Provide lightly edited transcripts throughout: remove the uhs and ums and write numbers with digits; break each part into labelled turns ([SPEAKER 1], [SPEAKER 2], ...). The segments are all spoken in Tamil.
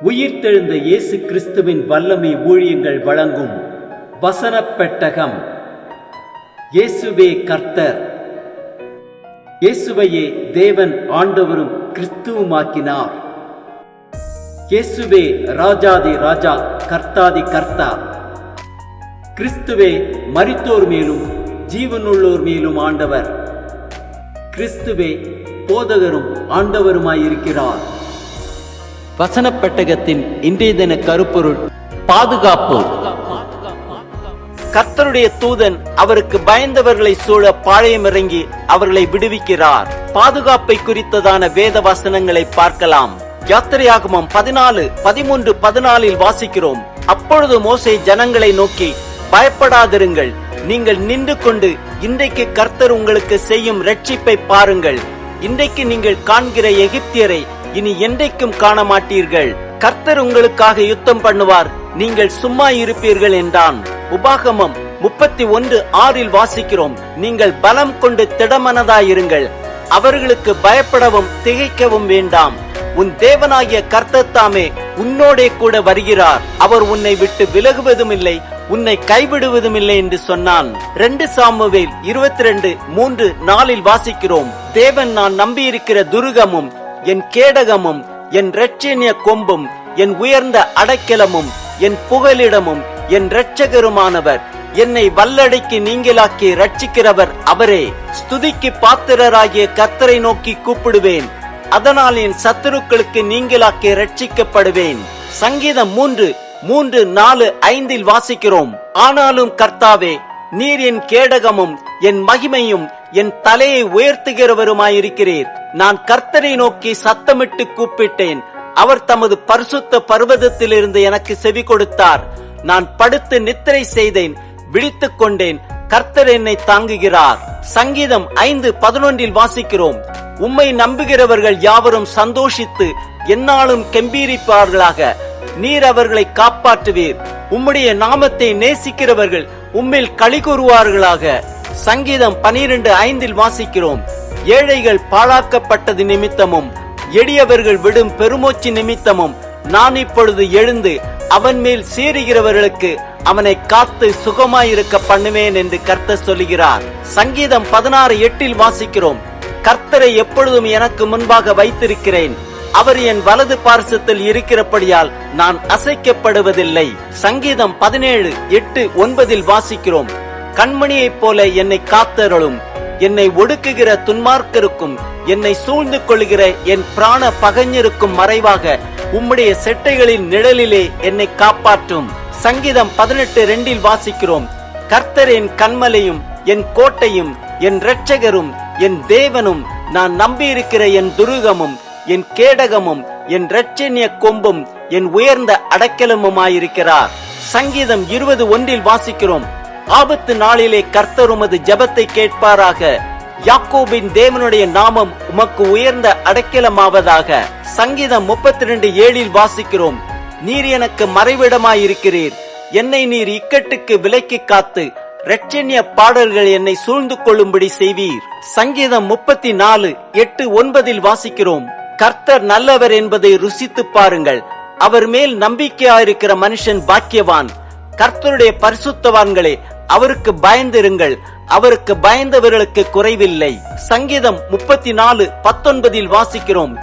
[SPEAKER 1] உயிர்த்தெழுந்த இயேசு கிறிஸ்துவின் வல்லமை ஊழியங்கள் வழங்கும் வசனப் பெட்டகம். இயேசுவே கர்த்தர். இயேசுவையே தேவன் ஆண்டவரும் கிறிஸ்துவுமாக்கினார். இயேசுவே ராஜாதி ராஜா, கர்த்தாதி கர்த்தா. கிறிஸ்துவே மரித்தோர் மேலும் ஜீவனுள்ளோர் மேலும் ஆண்டவர். கிறிஸ்துவே போதகரும் ஆண்டவருமாயிருக்கிறார். வசனப் பெட்டகத்தின் இன்றைய தின கருப்பொருள் பாதுகாப்பு. கர்த்தருடைய தூதன் அவருக்கு பயந்தவர்களை சூழ பாளையமிறங்கி அவர்களை விடுவிக்கிறார். பாதுகாப்பை குறித்ததான வேத வசனங்களை பார்க்கலாம். யாத்திரையாகமம் 14:13-14 வாசிக்கிறோம். அப்பொழுது மோசே ஜனங்களை நோக்கி, பயப்படாதிருங்கள், நீங்கள் நின்று கொண்டு இன்றைக்கு கர்த்தர் உங்களுக்கு செய்யும் இரட்சிப்பை பாருங்கள். இன்றைக்கு நீங்கள் காண்கிற எகிப்தியரை இனி என்றைக்கும் காண மாட்டீர்கள். கர்த்தர் உங்களுக்காக யுத்தம் பண்ணுவார், நீங்கள் சும்மா இருப்பீர்கள் என்றான். உபாகமம் 31:6 வாசிக்கிறோம், நீங்கள் பலம் கொண்டு திடமனதாயிருங்கள், அவர்களுக்கு பயப்படவும் திகைக்கவும் வேண்டாம். உன் தேவனாகிய கர்த்தர் தாமே உன்னோடே கூட வருகிறார், அவர் உன்னை விட்டு விலகுவதும் இல்லை, உன்னை கைவிடுவதும் இல்லை என்று சொன்னான். 2 சாமுவேல் 22:3-4 வாசிக்கிறோம், தேவன் நான் நம்பியிருக்கிற துருகமும் என் கேடகமும் என் இரட்சணிய கொம்பும் என் உயர்ந்த அடைக்கலமும் என் புகலிடமும் என் இரட்சகருமானவர், என்னை வல்லடைக்கு நீங்களாக்கி ரட்சிக்கிறவர் அவரே. ஸ்துதிக்கு பாத்திரராகிய கர்த்தரை நோக்கி கூப்பிடுவேன், அதனால் என் சத்துருக்களுக்கு நீங்களாக்கி ரட்சிக்கப்படுவேன். சங்கீதம் 3:4-5 வாசிக்கிறோம், ஆனாலும் கர்த்தாவே, நீர் என் கேடகமும் என் மகிமையும் என் தலையை உயர்த்துகிறவருமாயிருக்கிறீர். நான் கர்த்தரை நோக்கி சத்தமிட்டு கூப்பிட்டேன், அவர் தமது பரிசுத்த பர்வதத்திலிருந்து எனக்கு செவி கொடுத்தார். நான் படுத்து நித்திரை செய்தேன், விழித்துக் கொண்டேன், கர்த்தர் என்னை தாங்குகிறார். சங்கீதம் 5:11 வாசிக்கிறோம், உம்மை நம்புகிறவர்கள் யாவரும் சந்தோஷித்து எந்நாளும் கெம்பீரிப்பார்களாக, நீர் அவர்களை காப்பாற்றுவீர். உம்முடைய நாமத்தை நேசிக்கிறவர்கள் உம்மில் களி கூறுவார்களாக. சங்கீதம் 12:5 வாசிக்கிறோம், ஏழைகள் பாழாக்கப்பட்டது நிமித்தமும் எளியவர்கள் விடும் பெருமூச்சு நிமித்தமும் நான் இப்பொழுது எழுந்து அவன் மேல் சீறுகிறவர்களுக்கு அவனை காத்து சுகமாயிருக்க பண்ணுவேன் என்று கர்த்தர் சொல்லுகிறார். சங்கீதம் 16:8 வாசிக்கிறோம், கர்த்தரை எப்பொழுதும் எனக்கு முன்பாக வைத்திருக்கிறேன், அவர் என் வலது பார்சத்தில் இருக்கிறபடியால் நான் அசைக்கப்படுவதில்லை. சங்கீதம் 17:8-9 வாசிக்கிறோம், கண்மணியைப் போல என்னை காத்தருளும், என்னை ஒடுக்குகிற துன்மார்க்கருக்கும் என்னை சூழ்ந்து கொள்கிற என் பிராண பகைஞருக்கும் மறைவாக உம்முடைய செட்டைகளின் நிழலிலே என்னை காப்பாற்றும். சங்கீதம் 18:2 வாசிக்கிறோம், கர்த்தர் என் கன்மலையும் என் கோட்டையும் என் இரட்சகரும் என் தேவனும், நான் நம்பியிருக்கிற என் துருகமும் என் கேடகமும் என் இரட்சணிய கொம்பும் என் உயர்ந்த அடைக்கலமுமாயிருக்கிறார். சங்கீதம் 20:1 வாசிக்கிறோம், ஆபத்து நாளிலே கர்த்தர் உமது ஜெபத்தை கேட்பாராக, யாக்கோபின் தேவனுடைய நாமம் உமக்கு உயர்ந்த அடைக்கலமாவதாக. சங்கீதம் 32:7 வாசிக்கிறோம், நீர் எனக்கு மறைவிடமாயிருக்கிறீர், என்னை நீர் இக்கட்டுக்கு விலக்கி காத்து இரட்சணிய பாடல்கள் என்னை சூழ்ந்து கொள்ளும்படி செய்வீர். சங்கீதம் 34:8-9 வாசிக்கிறோம், கர்த்தர் நல்லவர் என்பதை ருசித்து பாருங்கள், அவர் மேல் நம்பிக்கையாயிருக்கிற மனுஷன் பாக்கியவான். கர்த்தருடைய பரிசுத்தவான்களே, அவருக்கு பயந்திருங்கள், அவருக்கு பயந்தவர்களுக்கு குறைவில்லை. சங்கீதம் 34:19 வாசிக்கிறோம்,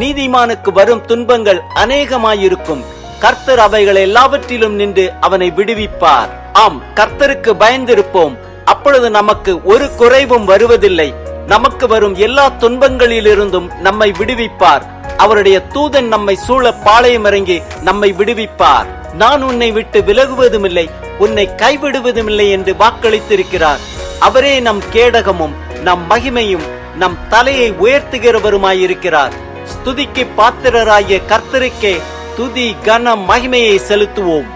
[SPEAKER 1] நீதிமானுக்கு வரும் துன்பங்கள் அநேகமாயிருக்கும், கர்த்தர் அவைகள் எல்லாவற்றிலும் நின்று அவனை விடுவிப்பார். ஆம், கர்த்தருக்கு பயந்திருப்போம், அப்பொழுது நமக்கு ஒரு குறைவும் வருவதில்லை. நமக்கு வரும் எல்லா துன்பங்களிலிருந்தும் நம்மை விடுவிப்பார். அவருடைய தூதன் நம்மை சூழ பாளையமிறங்கி நம்மை விடுவிப்பார். நான் உன்னை விட்டு விலகுவதுமில்லை, உன்னை கைவிடுவதுமில்லை என்று வாக்களித்திருக்கிறார். அவரே நம் கேடகமும் நம் மகிமையும் நம் தலையை உயர்த்துகிறவருமாயிருக்கிறார். ஸ்துதிக்கு பாத்திரராகிய கர்த்தருக்கே துதி கன மகிமையை செலுத்துவோம்.